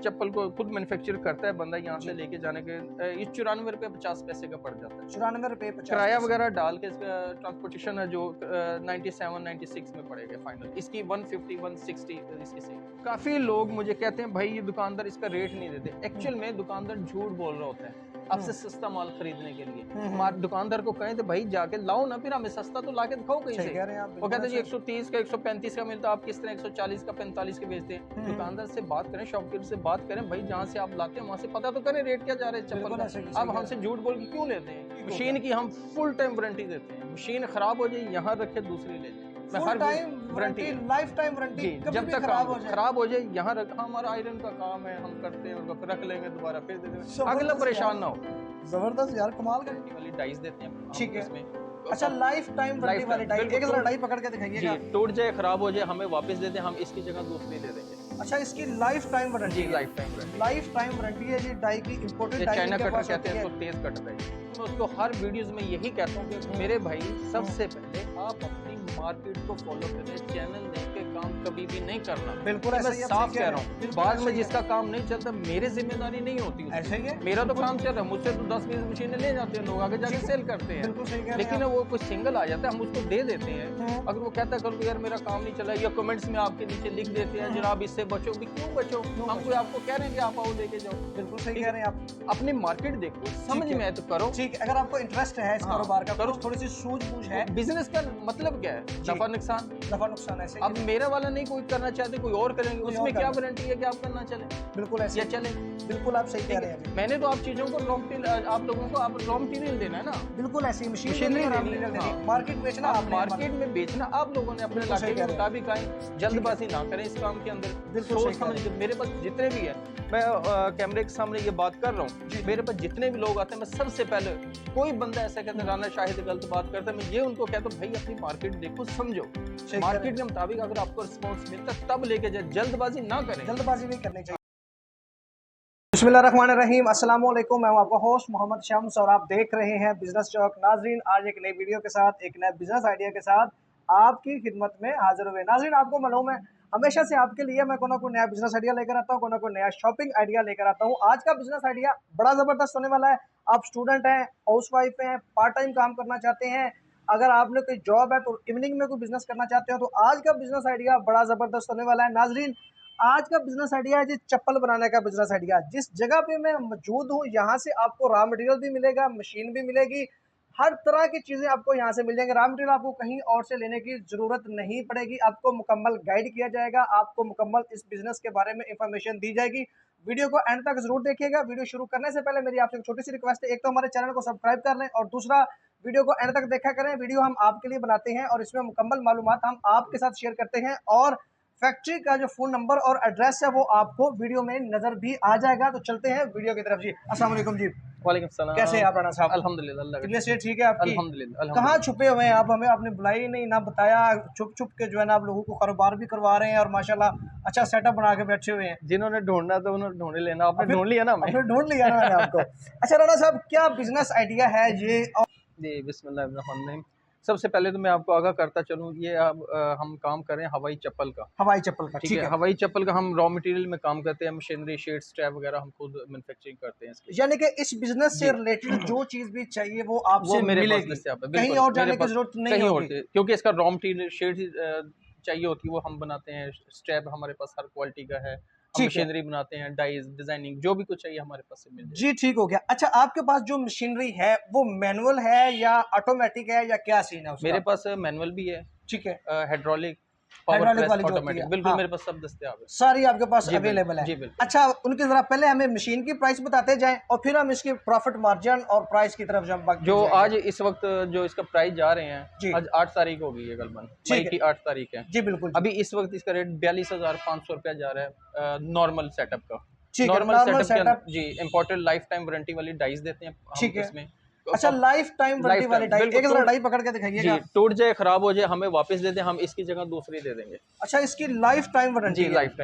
चप्पल को खुद मैन्युफैक्चर करता है बंदा, यहाँ से लेके जाने के ये 94 रुपये 50 पैसे का पड़ जाता है। 94 रुपये 50 किराया वगैरह डाल के इसका ट्रांसपोर्टेशन है जो 97 96 में पड़ेगा फाइनल। इसकी 150 160 इसकी से। काफ़ी लोग मुझे कहते हैं भाई ये दुकानदार इसका रेट नहीं देते। एक्चुअल में दुकानदार झूठ बोल रहा होता है आपसे सस्ता माल खरीदने के लिए। हमारे दुकानदार को कहें तो भाई जाके लाओ ना, फिर हमें सस्ता तो लाके दिखाओ कहीं से। वो कहते हैं जी 130 का 135 का मिलता है, आप किस तरह 140 का 45 के बेचते हैं। दुकानदार से बात करें, शॉपकीपर से बात करें, भाई जहाँ से आप लाते हैं वहाँ से पता तो करें रेट क्या जा रहे हैं चप्पल का। आप हमसे झूठ बोल के क्यों लेते हैं? मशीन की हम फुल टाइम वारंटी देते हैं। मशीन खराब हो जाए यहाँ रखे दूसरी ले जाए, हर time warranty, lifetime warranty, जब तक खराब हो जाए यहाँ रख। हमारा आयरन का काम है, हम करते हैं और रख लेंगे दोबारा फिर दे देंगे, अगला परेशान ना हो। जबरदस्त यार, कमाल का। वाली डाइस देते हैं, ठीक है। अच्छा, लाइफ टाइम वारंटी वाली डाइस, एक जरा डाई पकड़ के दिखाइएगा। टूट जाए खराब हो जाए हमें वापस दे दें, हम इसकी जगह दूसरी दे देंगे। अच्छा, इसकी life time warranty, lifetime warranty है जी डाई की। इंपोर्टेड डाई चाइना कटर कहते हैं इसको, तेज कटर है। मैं उसको हर वीडियोस में यही कहता हूँ कि मेरे भाई सबसे पहले आप अपनी मार्केट को फॉलो करें, चैनल देख के काम कभी भी नहीं करना। बिल्कुल मैं साफ कह रहा हूँ। बाद में जिसका काम नहीं चलता मेरी जिम्मेदारी नहीं होती। ऐसे ही मेरा तो काम चल रहा है, मुझसे तो 10-20 मशीनें ले जाते हैं लोग, आगे जाके सेल करते हैं। लेकिन वो कोई सिंगल आ जाता है, हम उसको दे देते हैं। अगर वो कहता है कल को यार मेरा काम नहीं चला, या कमेंट्स में आपके नीचे लिख देते हैं जनाब इससे बचो, भी क्यों बचो? हम कोई आपको कह रहे हैं कि आप आओ लेके जाओ। बिल्कुल सही कह रहे हैं आप। अपनी मार्केट देखो, समझ में तो करो। ठीक है, अगर आपको इंटरेस्ट है इस कारोबार का, करो। थोड़ी सी सूझबूझ है। बिजनेस का मतलब क्या है? नफा नुकसान ऐसे। अब मेरा वाला नहीं कोई करना चाहते, कोई और करेंगे, उसमें क्या गारंटी है कि आप करना चले? बिल्कुल ऐसे चले। बिल्कुल आप सही कह रहे हैं। मैंने तो आप चीजों को आप लोगों को आप रॉ मटेरियल देना है ना। बिल्कुल ऐसी मशीनरी मार्केट बेचना, मार्केट में बेचना आप लोगों ने अपने इलाके के मुताबिक आए। जल्दबाजी ना करें इस काम के अंदर, सोच समझ के। मेरे पास जितने भी है, मैं कैमरे के सामने ये बात कर रहा हूँ, मेरे पास जितने भी लोग आते हैं, मैं सबसे पहले कोई बंदा ऐसा कहता है राना शाहिद गलत बात करता है, मैं ये उनको कहता हूँ भाई अपनी मार्केट देखो, समझो। मार्केट के मुताबिक अगर आपको रिस्पॉन्स मिलता है तब लेके जाए, जल्दबाजी ना करें। जल्दबाजी नहीं करनी चाहिए। बिस्मिल्लाहिर्रहमानिर्रहीम, अस्सलाम वालेकुम। मैं हूं आपका होस्ट मोहम्मद शम्स और आप देख रहे हैं बिजनेस चौक। नाजरीन, आज एक नई वीडियो के साथ, एक नए बिजनेस आइडिया के साथ आपकी खिदमत में हाजिर हुए। नाजरीन, आपको मालूम है हमेशा से आपके लिए मैं कोई ना कोई नया बिजनेस आइडिया लेकर आता हूँ, कोई ना कोई नया शॉपिंग आइडिया लेकर आता हूँ। आज का बिजनेस आइडिया बड़ा ज़बरदस्त होने वाला है। आप स्टूडेंट हैं, हाउस वाइफ हैं, पार्ट टाइम काम करना चाहते हैं, अगर आपने कोई जॉब है तो इवनिंग में कोई बिजनेस करना चाहते हो, तो आज का बिजनेस आइडिया बड़ा ज़बरदस्त होने वाला है। नाजरीन, आज का बिजनेस आइडिया है जी चप्पल बनाने का बिजनेस आइडिया। जिस जगह पे मैं मौजूद हूँ यहाँ से आपको रॉ मटेरियल भी मिलेगा, मशीन भी मिलेगी, हर तरह की चीज़ें आपको यहाँ से मिल जाएंगे। रॉ मटेरियल आपको कहीं और से लेने की ज़रूरत नहीं पड़ेगी। आपको मुकम्मल गाइड किया जाएगा, आपको मुकम्मल इस बिज़नेस के बारे में इंफॉर्मेशन दी जाएगी। वीडियो को एंड तक जरूर देखिएगा। वीडियो शुरू करने से पहले मेरी आपसे एक छोटी सी रिक्वेस्ट है, एक तो हमारे चैनल को सब्सक्राइब कर लें और दूसरा वीडियो को एंड तक देखा करें। वीडियो हम आपके लिए बनाते हैं और इसमें मुकम्मल मालूमात हम आपके साथ शेयर करते हैं, और फैक्ट्री का जो फोन नंबर और एड्रेस है वो आपको वीडियो में नजर भी आ जाएगा। तो चलते हैं वीडियो की तरफ जी। अस्सलाम वालेकुम जी। वालेकुम सलाम। कैसे हैं आप राणा साहब? अल्हम्दुलिल्लाह। कितने से ठीक है आपकी? अल्हम्दुलिल्लाह। कहाँ छुपे हुए हैं आप? हमें आपने बुलाई नहीं, ना बताया। छुप छुप के जो है ना आप लोगों को कारोबार भी करवा रहे हैं और माशाल्लाह अच्छा सेटअप बना के बैठे हुए हैं। जिन्होंने ढूंढना तो उन्होंने ढूंढ लेना, आपने ढूंढ लिया ना। आपने ढूंढ लिया ना मैंने आपको। अच्छा राणा साहब, क्या बिजनेस आइडिया है ये? जी बिस्मिल्लाहिर्रहमानिर्रहीम। सबसे पहले तो मैं आपको आगाह करता चलूँ, ये हम काम करें हवाई चप्पल का। हवाई चप्पल का, ठीक है। हवाई चप्पल का हम रॉ मटेरियल में काम करते हैं, मशीनरी, शीट, स्ट्रैप वगैरह हम खुद मैन्युफैक्चरिंग करते हैं इसकी। यानी कि इस बिजनेस से रिलेटेड जो चीज भी चाहिए वो आपसे मिलेगी, कहीं और जाने की जरूरत नहीं होगी, क्योंकि इसका रॉ मटेरियल शीट चाहिए होती है वो हम बनाते हैं। स्ट्रैप हमारे पास हर क्वालिटी का है, मशीनरी बनाते हैं, डाइज, डिजाइनिंग, जो भी कुछ चाहिए हमारे पास से मिल जाए। जी ठीक हो गया। अच्छा, आपके पास जो मशीनरी है वो मैनुअल है या ऑटोमेटिक है या क्या सीन है उसका? मेरे पास मैनुअल भी है, ठीक है, हाइड्रोलिक, हाइड्रोलिक वाली ऑटोमेटिक, बिल्कुल मेरे पास सब दस्तयाब है, सारी आपके पास अवेलेबल है। अच्छा, उनकी जरा पहले हमें मशीन की प्राइस बताते जाएं और फिर हम इसकी प्रॉफिट मार्जिन और प्राइस की तरफ जब जो आज इस वक्त जो इसका प्राइस जा रहे हैं, आज 8 तारीख हो गई है, कल मई की 8 तारीख है जी। बिल्कुल, अभी इस वक्त इसका रेट 42,500 रुपया जा रहा है नॉर्मल सेटअप का। नॉर्मल सेटअप जी, इम्पोर्टेड लाइफ टाइम वारंटी वाली डाइस देते हैं, ठीक है इसमें। अच्छा, लाइफ टाइम वारंटी वाली डाई, एक जरा डाई पकड़ के दिखाइएगा। टूट जाए खराब हो जाए हमें वापस दे दें, हम इसकी जगह दूसरी दे देंगे। अच्छा, इसकी life time warranty? Life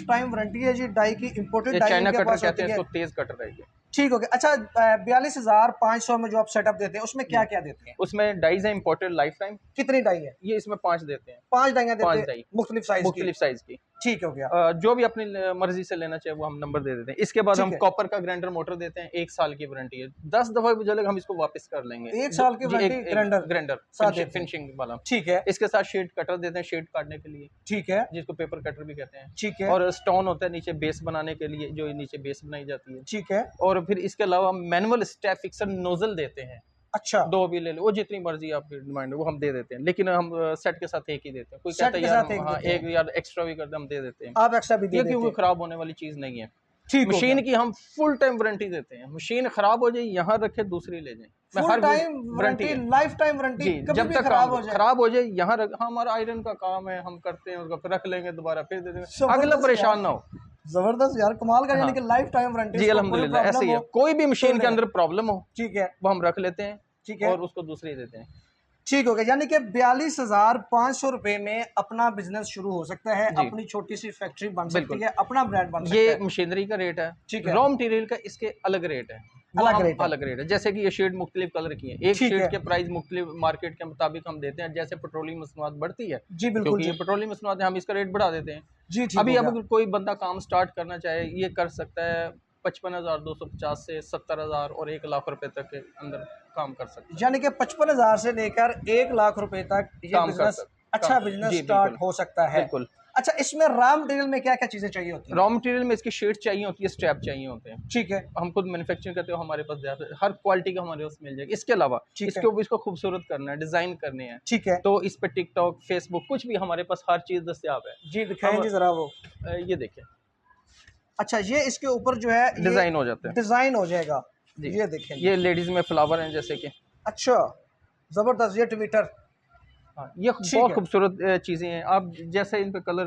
time warranty है जी, डाई की। इंपोर्टेड डाई चाइना कटर कहते हैं इसको, तेज कटर है। ठीक हो गया। अच्छा 42,500 में जो आप सेटअप देते हैं उसमें क्या क्या देते हैं? उसमें डाइज है इम्पोर्टेड लाइफ टाइम। कितनी डाई है? ये इसमें 5 देते हैं। 5 डाइयां देते 5 हैं डाई मुख्तलिफ साइज की। मुख्तलिफ साइज की। ठीक हो गया। जो भी अपनी मर्जी से लेना चाहे वो हम नंबर दे देते हैं। इसके बाद ठीक हम है। कॉपर का ग्राइंडर मोटर देते हैं, 1 साल की वारंटी है। 10 दफा भी जलेगा हम इसको वापस कर लेंगे। 1 साल की जी, वारंटी ग्राइंडर साथ देते हैं। फिनिशिंग वाला। ठीक है। इसके साथ शेड कटर देते हैं, शेड काटने के लिए, ठीक है। जिसको पेपर कटर भी कहते हैं। ठीक है। और स्टोन होता है नीचे बेस बनाने के लिए, जो नीचे बेस बनाई जाती है। ठीक है। और फिर इसके अलावा हम मैनुअल स्टेप फिक्सर नोजल देते हैं। अच्छा 2 भी ले लो, वो जितनी मर्जी आपकी डिमांड है वो हम दे देते हैं, लेकिन हम सेट के साथ एक ही देते हैं। कोई सेट कहता के है यार साथ एक हाँ देते हैं। एक यार एक्स्ट्रा भी करते हम दे देते हैं। आप एक्स्ट्रा भी दे ये देते क्योंकि हैं। खराब होने वाली चीज नहीं है। ठीक हो मशीन गया। की हम फुल टाइम वारंटी देते हैं। मशीन खराब हो जाए यहाँ रखे, दूसरी ले जाए। Full time warranty, lifetime warranty, जी, कभी जब भी तक खराब हो जाए यहाँ रख। हाँ, हमारा आयरन का काम है, हम करते हैं उसको, फिर रख लेंगे दोबारा, फिर दे देंगे, जबरदस्त अगला परेशान यार। ना हो। जबरदस्त यार, कमाल का। यानी कि लाइफ टाइम वारंटी। जी अल्हम्दुलिल्लाह, ऐसे ही है। कोई भी मशीन के अंदर प्रॉब्लम हो, ठीक है, वो हम रख लेते हैं। ठीक है, और उसको दूसरी देते हैं। ठीक हो गया। यानी कि 42,500 रुपए में अपना बिजनेस शुरू हो सकता है, अपनी छोटी सी फैक्ट्री बन सकती है, अपना ब्रांड बन सकता है। ये मशीनरी का रेट है। ठीक है। रॉ मटेरियल का इसके अलग रेट है। अलग रेट है। जैसे कि ये शेड मुख्तलिफ कलर की है, एक शेड के प्राइस मुख्तलिफ मार्केट के मुताबिक हम देते हैं। जैसे पेट्रोलियम मसनूआत बढ़ती है, जी बिल्कुल, क्योंकि ये पेट्रोलियम मसनूआत है, हम इसका रेट बढ़ा देते हैं। जी ठीक अभी अब कोई बंदा काम स्टार्ट करना चाहे, ये कर सकता है 55,250 से 70,000 और 1 लाख रुपए तक के अंदर काम कर सकते हैं। यानी कि 55,000 से लेकर 1 लाख रुपए तक ये बिजनेस, अच्छा बिजनेस स्टार्ट हो सकता है। बिल्कुल। अच्छा, इसमें रॉ मटेरियल में क्या क्या चीजें चाहिए होती हैं? रॉ मटेरियल में इसकी शीट चाहिए होती है, स्ट्रैप चाहिए होते हैं। ठीक है। हम खुद मैन्युफैक्चरिंग करते हो, हमारे पास हर क्वालिटी का हमारे पास मिल जाएगा। इसके अलावा इसको खूबसूरत करना है, डिजाइन करने हैं, ठीक है, तो इस पे टिकटॉक, फेसबुक, कुछ भी हमारे पास हर चीज दस्तयाब है। जी दिखाएं जी जरा वो। ये देखें। अच्छा, ये इसके ऊपर जो है डिजाइन हो जाता है, डिजाइन हो जाएगा। जी ये देखें, ये लेडीज में फ्लावर हैं जैसे कि। अच्छा जबरदस्त, ये ट्विटर। हाँ, ये बहुत खूबसूरत चीजें हैं। आप जैसे इन पे कलर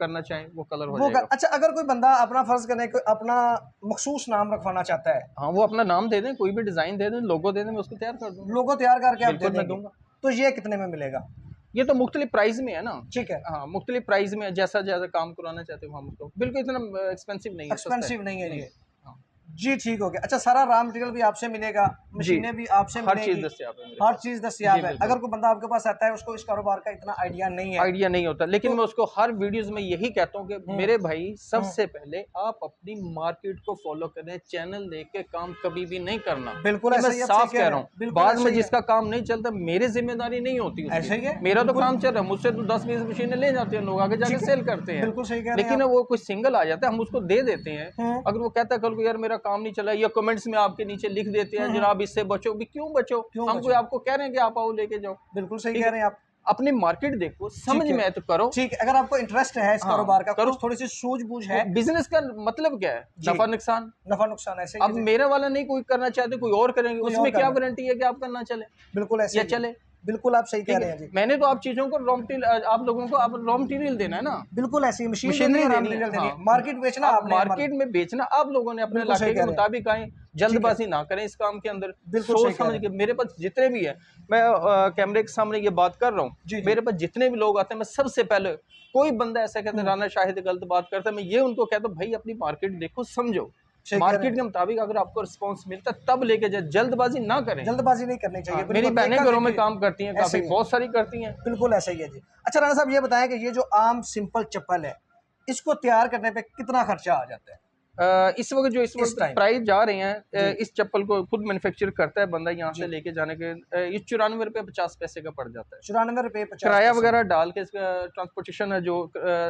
करना चाहें वो कलर हो जाएगा। अच्छा, अगर कोई बंदा अपना फर्ज करने को अपना मखसूस नाम रखवाना चाहता है, हाँ, वो अपना नाम दे दें, कोई भी डिजाइन दे दें, लोगो दे दें, मैं उसको तैयार कर दूंगा। लोगो तैयार करके आप दे मैं देंगे, दूंगा। तो ये कितने में मिलेगा? ये तो मुख्तलिफ प्राइस में है ना। ठीक है। हाँ, मुख्तलिफ प्राइस में, जैसा जैसा काम कराना चाहते हो हम उसको, बिल्कुल इतना एक्सपेंसिव नहीं है, एक्सपेंसिव नहीं है ये। हाँ। जी ठीक हो गया। अच्छा, सारा रॉ मटेरियल भी आपसे मिलेगा, मशीनें भी आपसे हर मिलेगी, चीज दस्तयाब है, हर चीज दस्तयाब है। अगर कोई बंदा आपके पास आता है, उसको इस कारोबार का इतना आइडिया नहीं है, आइडिया नहीं होता, लेकिन मैं उसको हर वीडियोस में यही कहता हूँ कि मेरे भाई सबसे पहले आप अपनी मार्केट को फॉलो करें, चैनल देख के काम कभी भी नहीं करना। बिल्कुल मैं साफ कह रहा हूँ। बाद में जिसका काम नहीं चलता, मेरी जिम्मेदारी नहीं होती, ऐसे ही है। मेरा तो काम चल रहा है, मुझसे तो 10-20 मशीनें ले जाते हैं लोग, आगे जाके सेल करते हैं। बिल्कुल सही कह रहे हैं। लेकिन वो कोई सिंगल आ जाता है, हम उसको दे देते हैं। अगर वो कहता है कल को यार मेरा काम नहीं चला, या कमेंट्स में आपके नीचे लिख देते हैं जनाब इससे बचो, भी क्यों बचो? हम कोई आपको कह रहे हैं कि आप आओ लेके जाओ। बिल्कुल सही कह रहे हैं आप। अपनी मार्केट देखो, समझ में तो करो। ठीक है, अगर आपको इंटरेस्ट है इस कारोबार का, करो, थोड़ी सी सूझबूझ है। बिजनेस का मतलब क्या है? नफा नुकसान, नफा नुकसान ऐसे। अब मेरा वाला नहीं कोई करना चाहते, कोई और करेंगे, उसमें क्या गारंटी है कि आपका ना चले? बिल्कुल ऐसे या चले। बिल्कुल आप सही कह रहे हैं जी। मैंने तो आप चीजों को रॉ मटेरियल, आप लोगों को आप रॉ मटेरियल देना है ना। बिल्कुल ऐसी मशीनरी देनी है, मार्केट बेचना, आपने मार्केट में बेचना आप लोगों ने, अपने इलाके के मुताबिक आए, जल्दबाजी ना करें इस काम के अंदर, सोच समझ के। मेरे पास जितने भी है, मैं कैमरे के सामने ये बात कर रहा हूँ, मेरे पास जितने भी लोग आते हैं, मैं सबसे पहले, कोई बंदा ऐसा कहता है राना शाहिद गलत बात करता है, मैं ये उनको कहता हूँ भाई अपनी मार्केट देखो, समझो, मार्केट के मुताबिक अगर आपको रिस्पांस मिलता है तब लेके जाए, जल्दबाजी ना करें। जल्दबाजी नहीं करनी चाहिए। मेरी बहनें घरों में काम करती हैं, काफी बहुत सारी करती हैं। बिल्कुल ऐसा ही है जी। अच्छा राना साहब, ये बताएं कि ये जो आम सिंपल चप्पल है, इसको तैयार करने पे कितना खर्चा आ जाता है? इस वक्त प्राइस जा रहे हैं, इस चप्पल को खुद मैन्युफैक्चर करता है बंदा, यहाँ से लेके जाने के ये 94 रुपये 50 पैसे का पड़ जाता है। 94 रुपये 50 किराया वगैरह डाल के इसका ट्रांसपोर्टेशन है जो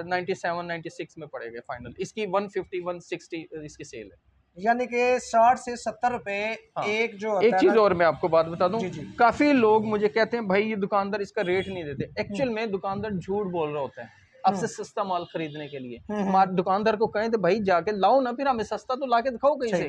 97-96 में पड़ेगा फाइनल। इसकी 150-160 इसकी सेल है, यानी कि 60 से 70 रुपए। हाँ। एक चीज और मैं आपको बात बता दूं, काफी लोग मुझे कहते हैं भाई ये दुकानदार इसका रेट नहीं देते। एक्चुअल में दुकानदार झूठ बोल रहा होता है आपसे सस्ता माल खरीदने के लिए। दुकानदार को कहें तो भाई जाके लाओ ना, फिर हमें सस्ता तो लाके दिखाओ कहीं से।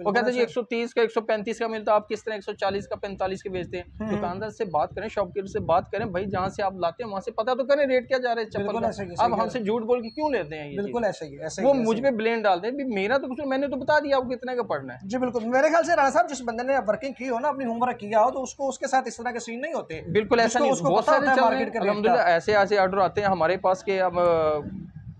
वो कहते हैं जी 130 का 135 का मिलता है, आप किस तरह 140 का 45 के बेचते हैं? दुकानदार से बात करें, शॉपकीपर से बात करें, भाई जहाँ से आप लाते हैं वहां से पता तो करें रेट क्या जा रहा है चप्पल का। अब हमसे झूठ बोल के क्यों लेते हैं? बिल्कुल ऐसा ही, वो मुझ पे ब्लेम डालते हैं, मेरा तो कुछ, मैंने तो बता दिया आपको कितने का पड़ना है। जी बिल्कुल, मेरे ख्याल से राणा साहब जिस बंदे ने वर्किंग की हो ना, अपनी होमवर्क किया हो, तो उसको उसके साथ इस तरह के सीन नहीं होते। बिल्कुल ऐसा नहीं, बहुत सारे अल्हम्दुलिल्लाह ऐसे ऑर्डर आते हैं हमारे पास के अब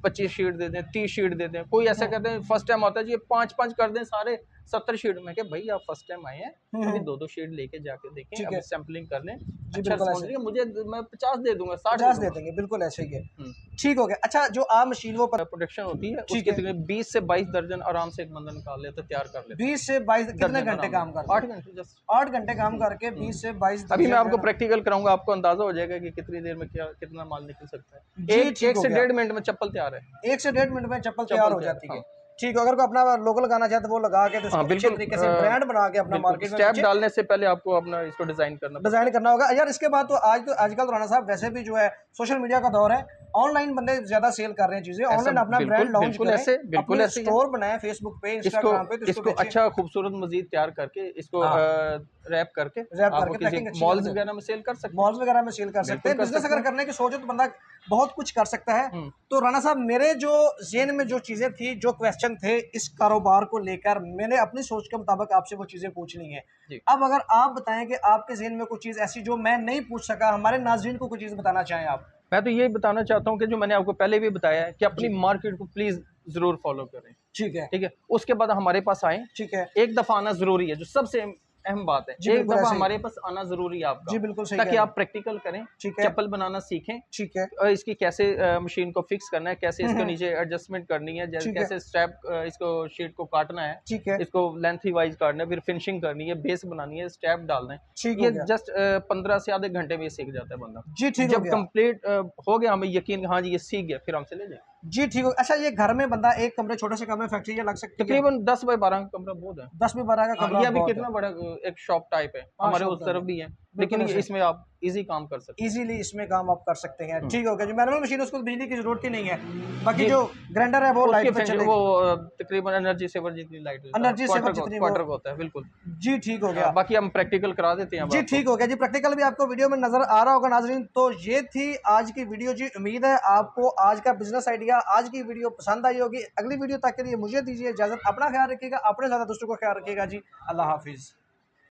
25 शीट दे दें, 30 शीट दे दें। कोई ऐसा कहते हैं फर्स्ट टाइम आता है जी 5-5 कर दें, सारे 70 शीट में क्या भाई आप फर्स्ट टाइम आए हैं, अभी 2-2 शीट लेके जाके देखें, ठीक अभी है। सैंपलिंग कर लें, जी, अच्छा बिल्कुल रिस्पॉन्स ऐसे। देंगे, मुझे मैं 50 दे दूंगा, 60 50 दे दे दूंगा। देंगे, बिल्कुल ऐसे ही है। हम्म। ठीक हो गया। अच्छा, जो आप मशीन वो प्रोडक्शन होती है ठीक उसके है। तकरीबन 20 से 22 दर्जन आराम से एक बंदा निकाल लेता है, तैयार कर लेता 20 से 22 है, कितने दर्जन घंटे आराम काम से, करते 8 हैं? घंटे जस्ट। 8 घंटे काम करके 20 से 22 अभी मैं दर्जन जो आपको है ना। प्रैक्टिकल कराऊंगा, आपको अंदाजा हो जाएगा कि कितनी देर में क्या कितना माल निकल सकता है। जी, एक ठीक एक हो से गया। 1.5 मिनट में चप्पल तैयार है। 1 से 1.5 मिनट में चप्पल तैयार चप्पल हो तैयार, जाती है। हाँ। ठीक है, अगर कोई अपना लोगो लगाना चाहे तो वो लगा के तो हाँ इसको अच्छे बिल्कुल, तरीके से ब्रांड बना के अपना बिल्कुल मार्केट में स्टेप बेचे। डालने से पहले आपको अपना इसको डिजाइन करना पड़ता डिजाइन है। करना होगा यार। इसके बाद तो आजकल तो राणा साहब वैसे भी जो है सोशल मीडिया का दौर है, ऑनलाइन बंदे ज्यादा सेल कर रहे हैं चीजें, ऐसा ऑनलाइन अपना बिल्कुल ब्रांड लॉन्च बिल्कुल करें, ऐसे, बिल्कुल अपने ऐसे ही है। स्टोर बनाए फेसबुक पे, इसको इंस्टाग्राम पे, तो इसको इसको बेचें। अच्छा खूबसूरत मजीद तैयार करके इसको हाँ, रैप करके रैप आप करके किसी पैकिंग अच्छी मॉल्स करके वगैरह में सेल कर सकते मॉल्स वगैरह में सेल कर हैं, सकते बिल्कुल हैं। कर बिजनेस सकते अगर हैं। करने की सोचे तो बंदा बहुत कुछ कर सकता है। तो राणा साहब, मेरे जो ज़हन में जो चीज़ें थी, जो क्वेश्चन थे इस कारोबार को लेकर, मैंने अपनी सोच के मुताबिक आपसे वो चीज़ें पूछनी है। जी, अब अगर आप बताएं कि आपके ज़हन में कुछ चीज़ ऐसी जो मैं नहीं पूछ सका, हमारे नाज़रीन को कुछ चीज़ बताना चाहें आप। मैं तो यही बताना चाहता हूँ कि जो मैंने आपको पहले भी बताया है कि अपनी जी, मार्केट को प्लीज जरूर फॉलो करें, ठीक है, ठीक है। उसके बाद हमारे पास आए, ठीक है। एक दफा आना जरूरी है, जो सबसे अहम बात है, जी, एक बिल्कुल दफा ऐसे ही है। हमारे पास आना जरूरी है आपका, जी, बिल्कुल सही कह ताकि रहे आप हैं। प्रैक्टिकल करें, ठीक है, चप्पल बनाना सीखें, ठीक है। और इसकी कैसे मशीन को फिक्स करना है, कैसे इसके हम्म, नीचे एडजस्टमेंट करनी है, ठीक है, कैसे स्टेप इसको शीट को काटना है, ठीक है, इसको लेंथी वाइज काटना है, फिर फिनिशिंग करनी है, बेस बनानी है, स्टेप डालना है। ठीक हो ये गया। जस्ट 15 से आधे घंटे में ये सीख जाता है बंदा। जी, ठीक हो जब गया। कंप्लीट हो गया, हमें यकीन, हाँ जी ये सीख गया, फिर हमसे ले जाए। जी, ठीक हो। अच्छा, ये घर में बंदा एक कमरे, छोटे से कमरे, फैक्ट्री ये लग सकती है? तकरीबन 10 बाय 12 का कमरा बहुत है। 10 में 12 का हाँ, कमरा ये अभी बहुत है। कितना बड़ा एक शॉप टाइप है, हाँ, हमारे शॉप उस का तरफ है। भी है, बिल्कुल लेकिन ये ऐसे। इसमें आप इजी काम कर सकते इजीली इसमें काम आप कर सकते हैं। हैं। ठीक हो गया। जो मैनुअल मशीन है उसको बिजली की जरूरत ही नहीं है। बाकी जी, जो ग्राइंडर है वो उसकी लाइट पे फिनिश वो चलेगी। तकरीबन एनर्जी सेवर जितनी लाइट लेता है, एनर्जी सेवर जितनी वो। क्वार्टर का होता है बिल्कुल। जी, ठीक हो गया। बाकी हम प्रैक्टिकल करा देते हैं अब जी, आपको। ठीक हो गया जी। प्रैक्टिकल भी आपको वीडियो में नजर आ रहा होगा नाजरीन। तो ये थी आज की वीडियो जी। उम्मीद है आपको आज का बिजनेस आइडिया, आज की वीडियो पसंद आई होगी। अगली वीडियो तक के लिए मुझे दीजिए इजाजत। अपना ख्याल रखिएगा, अपने ज्यादा दोस्तों को ख्याल रखिएगा जी। अल्लाह हाफिज।